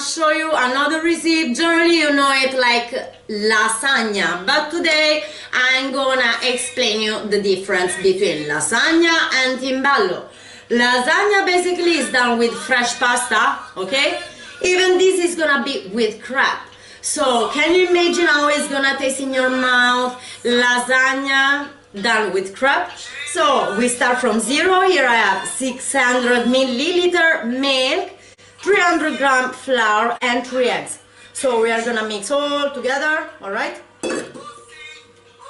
show you another recipe. Generally you know it like lasagna, but today I'm gonna explain you the difference between lasagna and timballo. Lasagna basically is done with fresh pasta, okay? Even this is gonna be with crab. So can you imagine how it's gonna taste in your mouth? Lasagna done with crab. So we start from zero. Here I have 600 milliliter milk, 300 gram flour and 3 eggs. So we are gonna mix all together, alright? I'm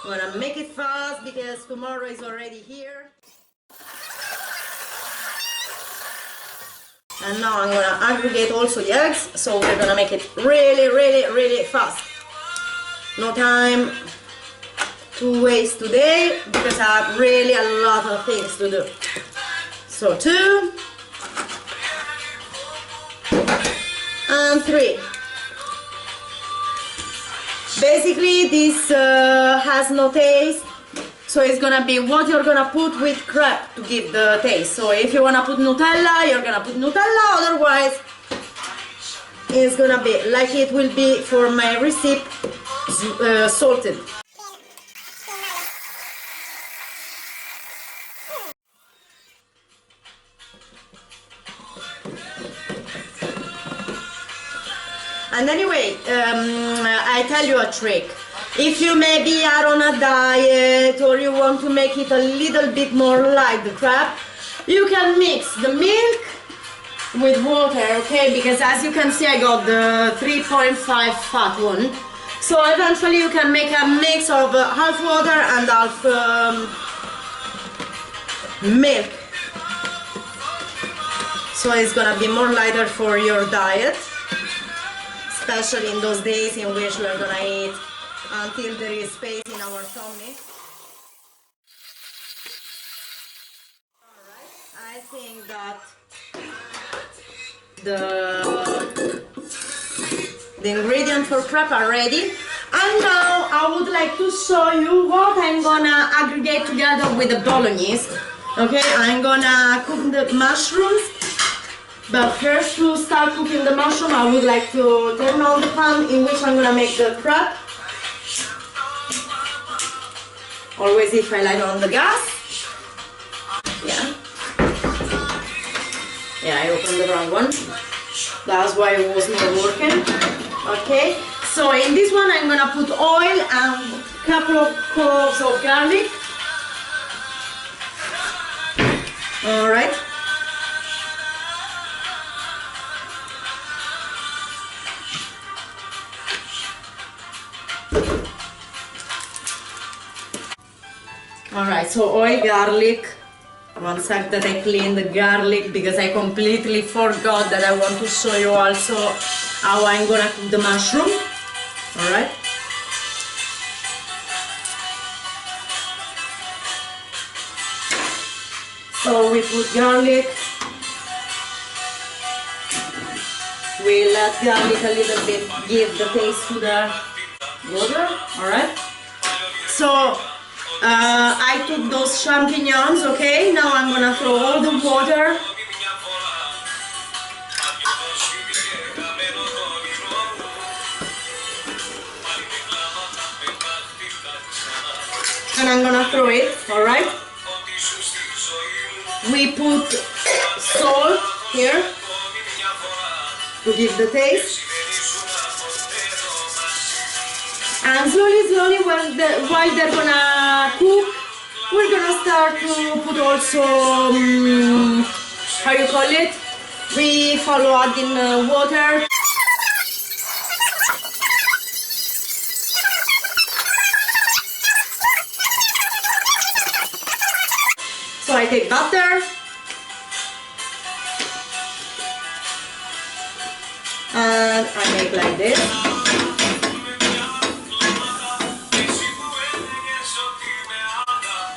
gonna make it fast because tomorrow is already here. And now I'm gonna aggregate also the eggs, so we're gonna make it really fast. No time to waste today because I have really a lot of things to do. So 2 and 3. Basically this has no taste, so it's gonna be what you're gonna put with crab to give the taste. So if you wanna put Nutella, you're gonna put Nutella, otherwise it's gonna be like it will be for my recipe, salted. And anyway, I tell you a trick. If you maybe are on a diet or you want to make it a little bit more like the crab, you can mix the milk with water, okay? Because as you can see, I got the 3.5 fat one. So eventually you can make a mix of half water and half milk. So it's gonna be more lighter for your diet, especially in those days in which we are gonna eat until there is space in our tummy. Alright, I think that the ingredients for crab are ready. And now I would like to show you what I'm gonna aggregate together with the bolognese. Okay, I'm gonna cook the mushrooms. But first, to start cooking the mushroom, I would like to turn on the pan in which I'm gonna make the crab. Always if I light on the gas. Yeah, I opened the wrong one. That's why it was not working. Okay, so in this one I'm gonna put oil and a couple of cloves of garlic. Alright. Alright, so oil, garlic. One sec that I clean the garlic because I completely forgot that I want to show you also how I'm gonna cook the mushroom. Alright. So we put garlic. We let garlic a little bit give the taste to the water. Alright. So I took those champignons, okay? Now I'm gonna throw all the water. And I'm gonna throw it, alright? We put salt here to give the taste. And slowly while they're gonna cook, we're gonna start to put also, how you call it? We follow adding water. So I take butter. And I make like this.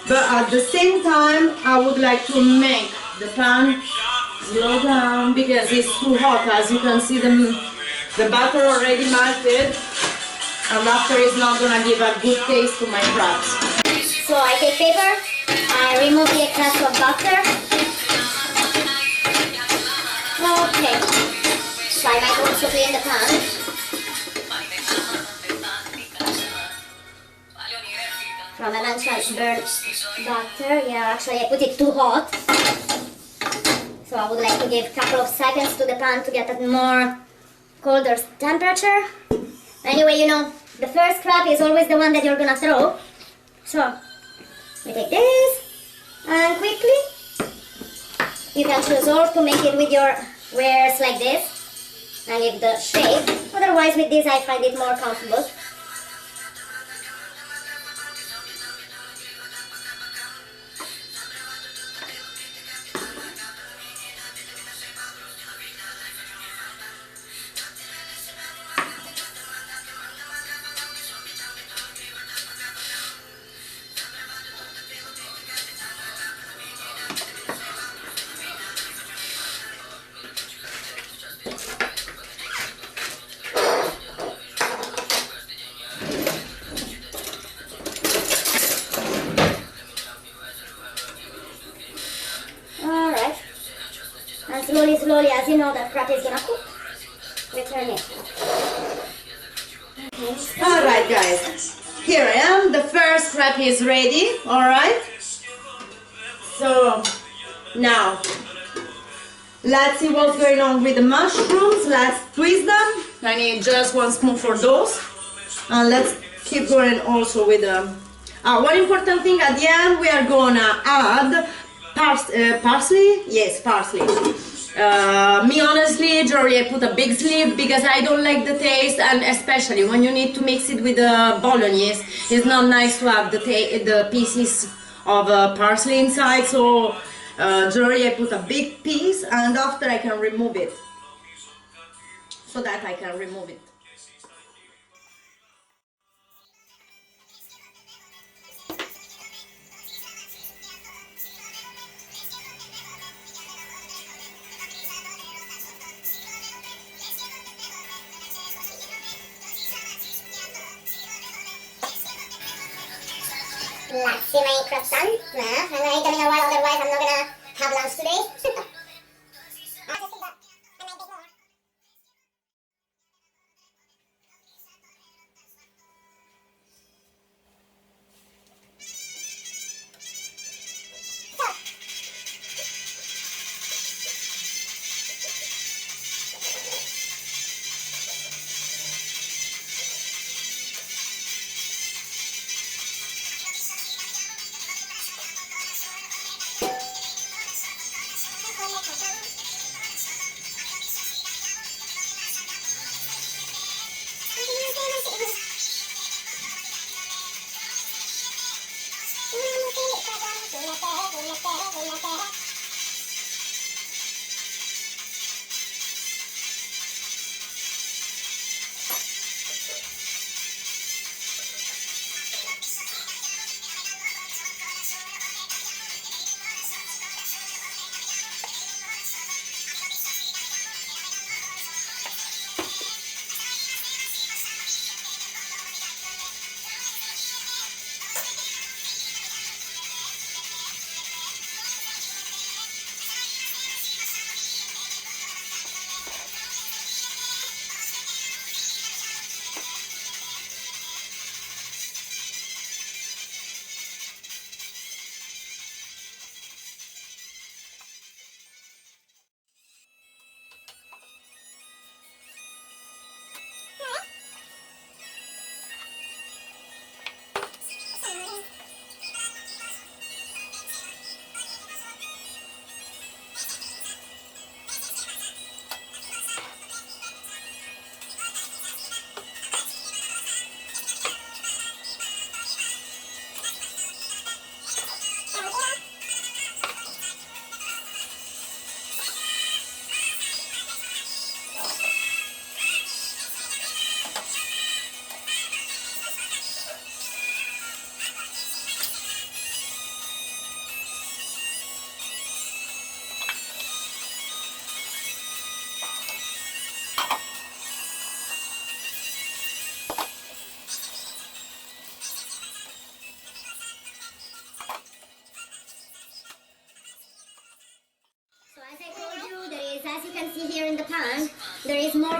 But at the same time, I would like to make the pan slow down because it's too hot. As you can see, the butter already melted, and after it's not gonna give a good taste to my crabs. So I take paper, I remove the excess of butter. Okay. So so I might also clean the pan. From eventual burnt butter. Yeah, actually I put it too hot. So I would like to give a couple of seconds to the pan to get a more colder temperature. Anyway, you know, the first crab is always the one that you're gonna throw. So we take this and quickly you can choose or to make it with your wares like this and leave the shape. Otherwise with this I find it more comfortable. Alright, and slowly, as you know that crab is gonna cook, we turn it. Okay. Alright guys, here I am, the first crab is ready, alright? So, now, let's see what's going on with the mushrooms, let's twist them. I need just 1 spoon for those. And let's keep going also with the... one important thing at the end, we are gonna add parsley? Yes, parsley. Me honestly, generally I put a big sleeve because I don't like the taste, and especially when you need to mix it with the bolognese, it's not nice to have the pieces of parsley inside, so generally I put a big piece and after I can remove it, so that I can remove it. Let's see my croissant. I'm gonna eat them in a while, otherwise I'm not gonna have lunch today.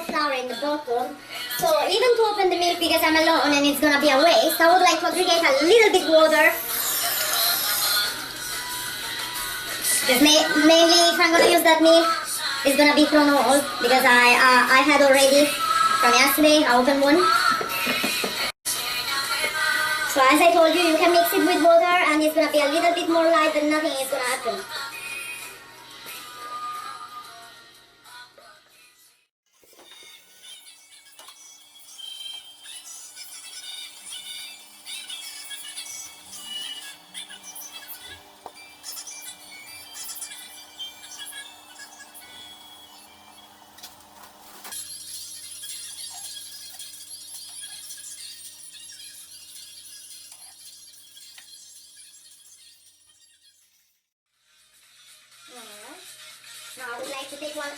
flour in the bottom. So even to open the milk, because I'm alone and it's gonna be a waste, I would like to aggregate a little bit water. Because mainly if I'm gonna use that milk, it's gonna be thrown all, because I had already from yesterday, I opened one. So as I told you, you can mix it with water and it's gonna be a little bit more light, but nothing is gonna happen. Now I would like to take one,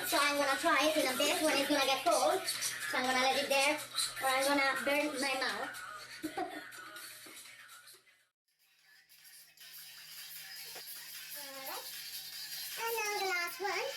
so I'm gonna try it in a bit when it's gonna get cold. So I'm gonna let it there, or I'm gonna burn my mouth. Alright, and now the last one.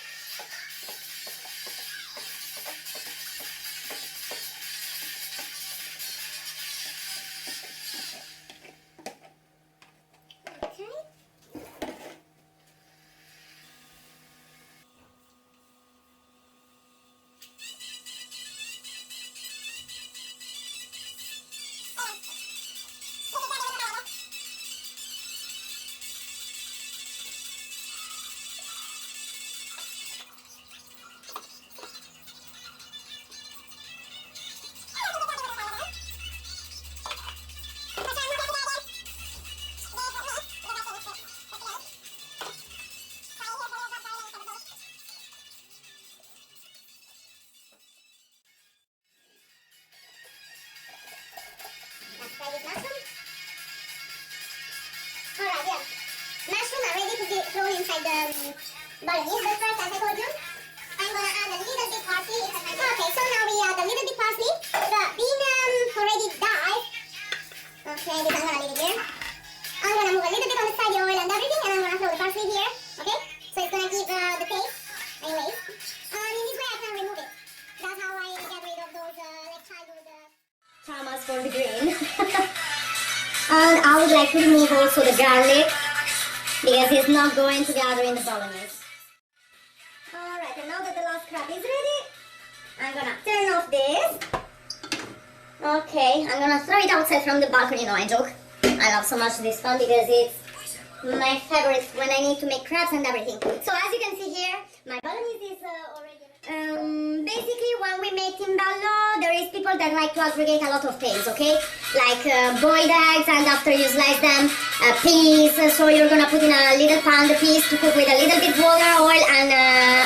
Alright, yeah. Mushroom are ready to be thrown inside the bolognese, but first, as I told you, I'm gonna add a little bit parsley. Okay, so now we add a little bit parsley. The bean already died. Okay, this I'm gonna leave it here. I'm gonna move a little bit on the side, the oil and everything, and I'm gonna throw the parsley here. Okay, so it's gonna give the taste. Anyways, and in this way I can remove it. That's how I get rid of those like childhood traumas for the green. And I would like to remove also the garlic, because it's not going to gather in the bolognese. Alright, and now that the last crab is ready, I'm gonna turn off this. Okay, I'm gonna throw it outside from the balcony. No, I joke. I love so much this one because it's my favorite when I need to make crabs and everything. So as you can see here, my bolognese is already... basically when we make timballo, there is people that like to aggregate a lot of things, okay? Like boiled eggs, and after you slice them, peas, so you're gonna put in a little pan the peas to cook with a little bit water, oil and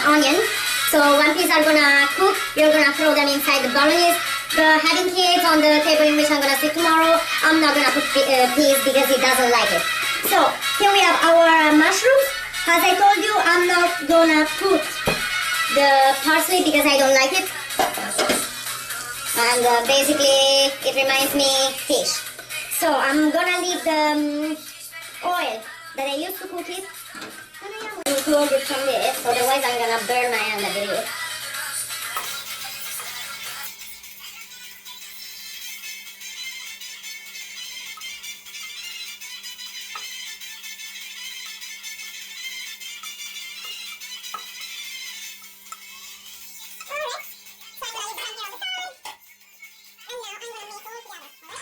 onion. So when peas are gonna cook, you're gonna throw them inside the bolognese. Having kids on the table in which I'm gonna sit tomorrow, I'm not gonna put peas because he doesn't like it. So here we have our mushrooms. As I told you, I'm not gonna put the parsley because I don't like it, and basically it reminds me fish. So I'm gonna leave the oil that I used to cook it, and I am going to close it from this, otherwise I'm gonna burn my hand, I believe.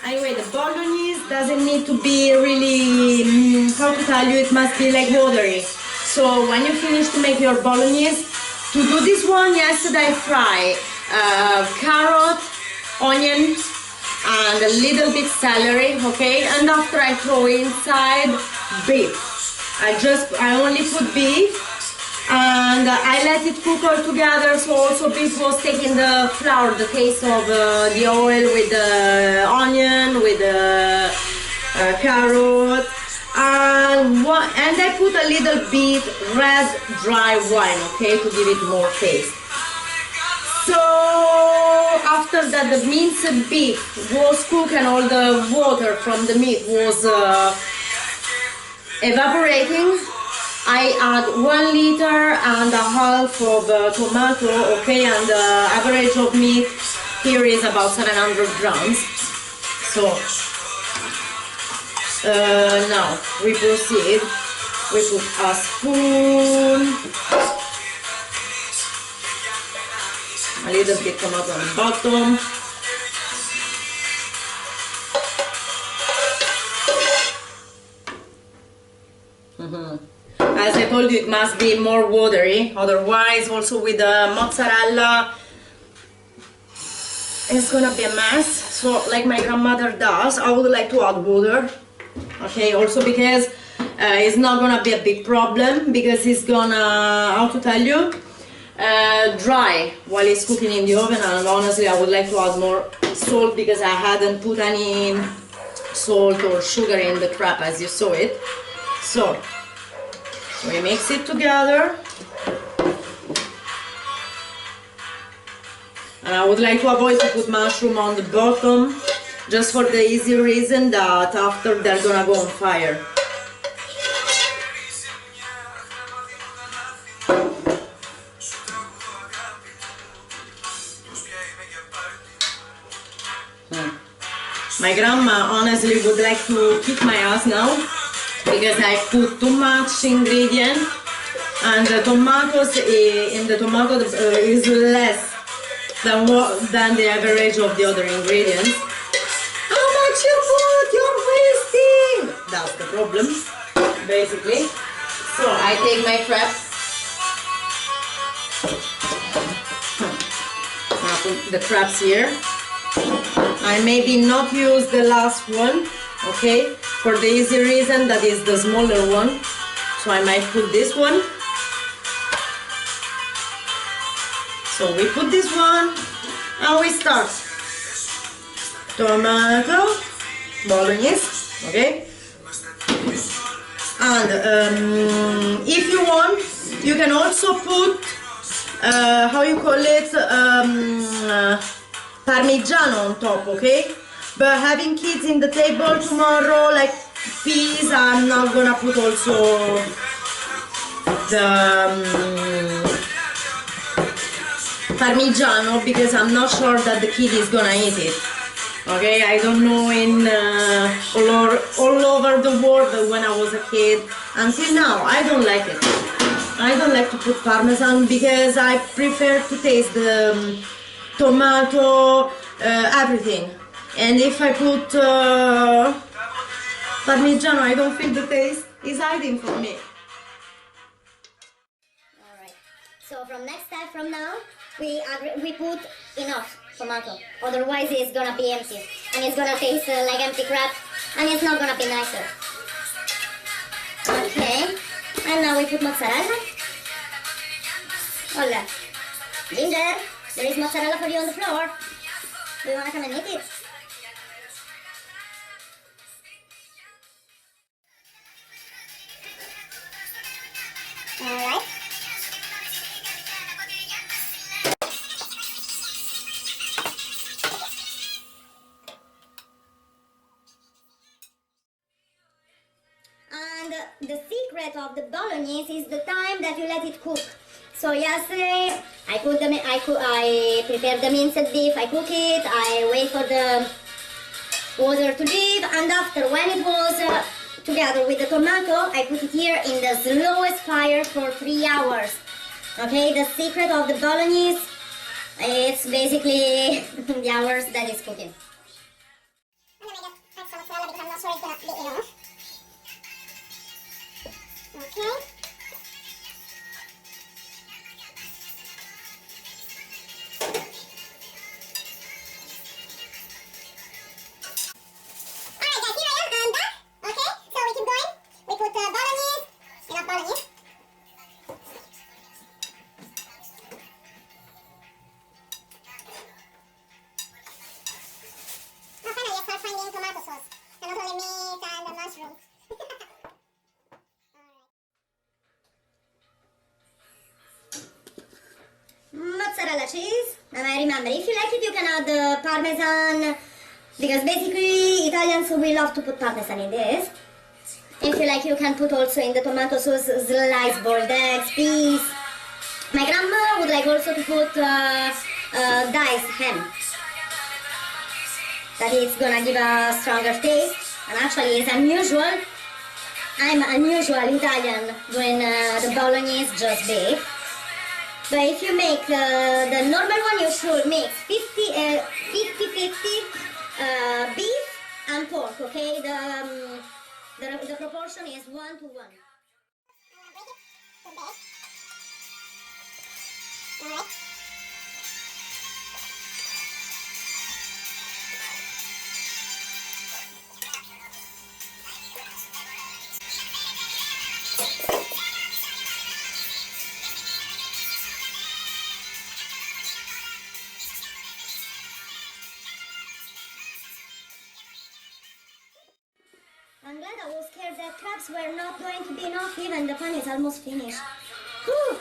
Anyway, the bolognese doesn't need to be really, how to tell you, it must be like watery. So when you finish to make your bolognese, to do this one, yesterday I fry carrot, onion, and a little bit celery, okay? And after I throw inside beef. I only put beef, and I let it cook all together, so also beef was taking the flour, the taste of the oil with the onion, with the carrot, and I put a little bit red dry wine, okay, to give it more taste. So after that the minced beef was cooked and all the water from the meat was evaporating, I add 1.5 liters of tomato, okay, and the average of meat here is about 700 grams. So now we proceed. We put a spoon, a little bit tomato on the bottom. As I told you, it must be more watery, otherwise also with the mozzarella it's gonna be a mess. So like my grandmother does, I would like to add water, okay, also because it's not gonna be a big problem, because it's gonna, how to tell you, dry while it's cooking in the oven. And honestly I would like to add more salt, because I hadn't put any salt or sugar in the crab as you saw it. So we mix it together, and I would like to avoid to put mushroom on the bottom, just for the easy reason that after they're gonna go on fire. My grandma honestly would like to kick my ass now, because I put too much ingredient, and the tomatoes in the tomato is less than the average of the other ingredients. How much you put? You're wasting! That's the problem, basically. So I take my crab, I put the crabs here. I maybe not use the last one, okay, for the easy reason that is the smaller one, so I might put this one. So we put this one and we start. Tomato, bolognese, okay, and if you want you can also put how you call it, Parmigiano on top, okay? But having kids in the table tomorrow, like peas, I'm not gonna put also the Parmigiano, because I'm not sure that the kid is gonna eat it. Okay, I don't know in all over the world, but when I was a kid, until now, I don't like it. I don't like to put Parmesan, because I prefer to taste the tomato, everything. And if I put Parmigiano, I don't feel the taste is hiding from me. Alright, so from next time from now, we put enough tomato, otherwise it's gonna be empty, and it's gonna taste like empty crab, and it's not gonna be nicer. Okay, and now we put mozzarella. Hola, Ginger, there is mozzarella for you on the floor. Do you wanna come and eat it? Alright. And the secret of the bolognese is the time that you let it cook. So yesterday I prepared the minced beef, I cook it, I wait for the water to leave, and after, when it was together with the tomato, I put it here in the slowest fire for 3 hours. Okay, the secret of the bolognese, it's basically the hours that it's cooking. I'm gonna just add some mozzarella because I'm not sure it's gonna be enough. Okay. Mozzarella cheese, and I remember, if you like it you can add Parmesan, because basically Italians we love to put Parmesan in this. If you like, you can put also in the tomato sauce sliced boiled eggs, peas. My grandmother would like also to put diced ham. That is gonna give a stronger taste. And actually, it's unusual. I'm unusual Italian doing the bolognese just beef. But if you make the normal one, you should mix 50-50 beef and pork, okay? The proportion is 1:1. Alright. I'm glad I was scared that crabs were not going to be enough, even the pan is almost finished. Whew.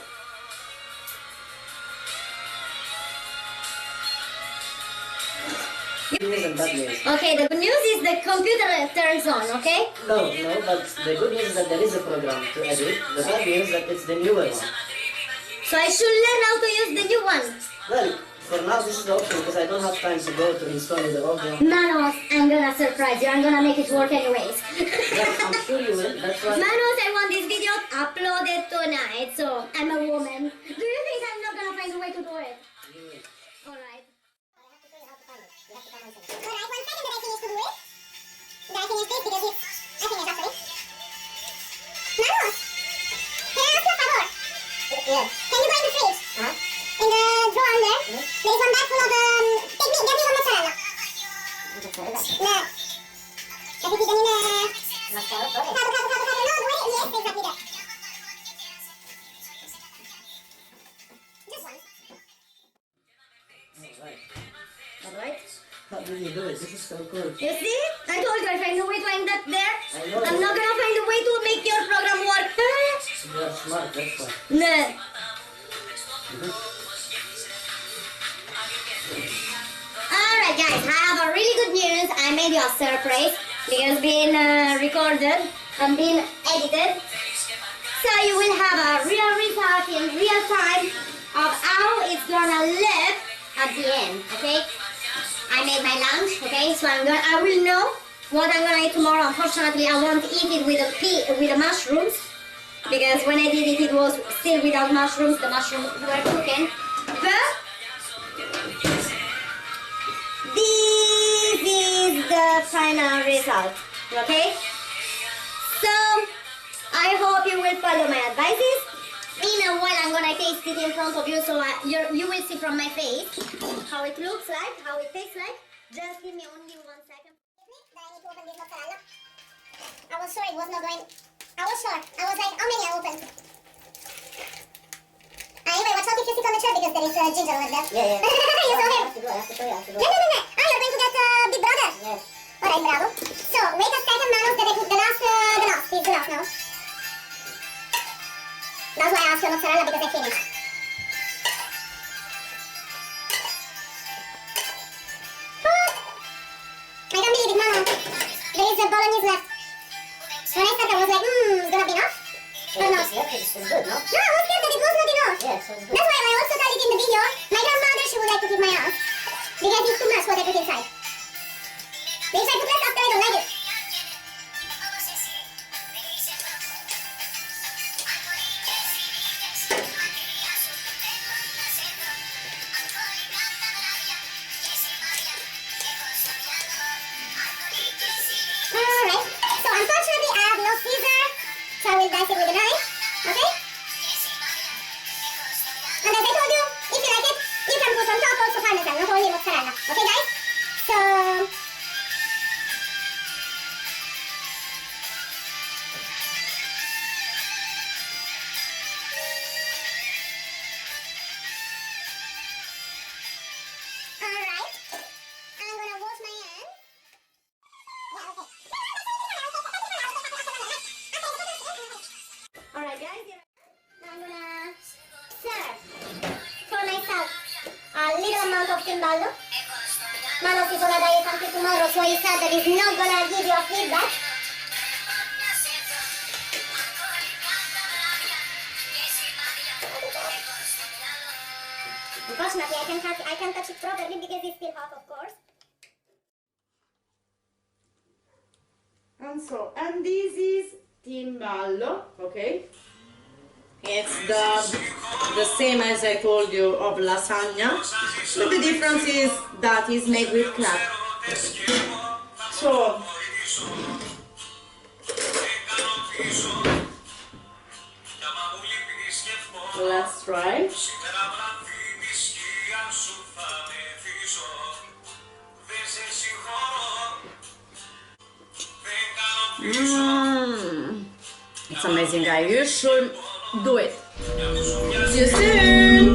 Okay, the good news is the computer turns on, okay? No, but the good news is that there is a program to edit. The bad news is that it's the newer one. So I should learn how to use the new one. Well, for now this is the option because I don't have time to go to install the old one. Manos, I'm gonna surprise you. I'm gonna make it work anyways. Yes, I'm sure you will. That's why. Manos, I want this video uploaded tonight, so I'm a woman. Do you think I'm not gonna find a way to do it? Alright. Alright, 1 second that I finish to do it. That I finish this because it's... I finish actually. Manos! Can I ask you a favor? Yes. Can you go in the fridge? Huh? In the drawer under, there is one bag full of get me one mozzarella. No. Capito, dammi una... No, yes, exactly that. Just one. Alright. How did you do it? This is so cool. You see? I told you I find a way to end that there. I know. I'm not gonna find a way to make your program work. You are smart, that's why. No. Alright guys, I have a really good news. I made you a surprise. It's been recorded and been edited. So you will have a real result in real time of how it's gonna look at the end, okay? I made my lunch, okay? So I will know what I'm gonna eat tomorrow. Unfortunately, I won't eat it with the mushrooms. Because when I did it, it was still without mushrooms. The mushrooms were cooking. But this is the final result. Okay? So I hope you will follow my advices. In a while, I'm gonna taste it in front of you, so you will see from my face how it looks like, how it tastes like. Just give me only 1 second. I need to open this mozzarella. I was sure it was not going. I was sure. I was like, how many I opened? Anyway, watch out if you sit on the chair because there is ginger over there. Yeah. You saw him? I have to go. No. Ah, you're going to get Big Brother? Yes. Alright, bravo. So, wait a second, Manos, that I put the last is the last now. That's why I asked you mozzarella because I finished. I can't believe it, Mama. There is a bolognese left. When I started, I was like, it's gonna be enough? Or not? It's good, no? No, I was scared that it was not enough. Yes, it's good. That's why I also told it in the video. My grandmother, she would like to keep my ass. Because it's too much what I put inside. But if I put less after, I don't like it. Alright, so unfortunately I have no scissor, so I will dice it with a knife, okay? And as I told you, if you like it, you can put on top also parmesan, not only mozzarella, okay guys? So... Alright, I'm gonna wash my hands. Alright guys, now I'm gonna serve for myself a little amount of timballo. Manos is on a diet until tomorrow, so he said that he's not gonna give you a feedback. Unfortunately, I can touch it properly because it's still hot, of course. And this is timballo, okay? It's the same as I told you of lasagna, but the difference is that it's made with crab. So let's try. It's amazing, guys. You should do it. See you soon.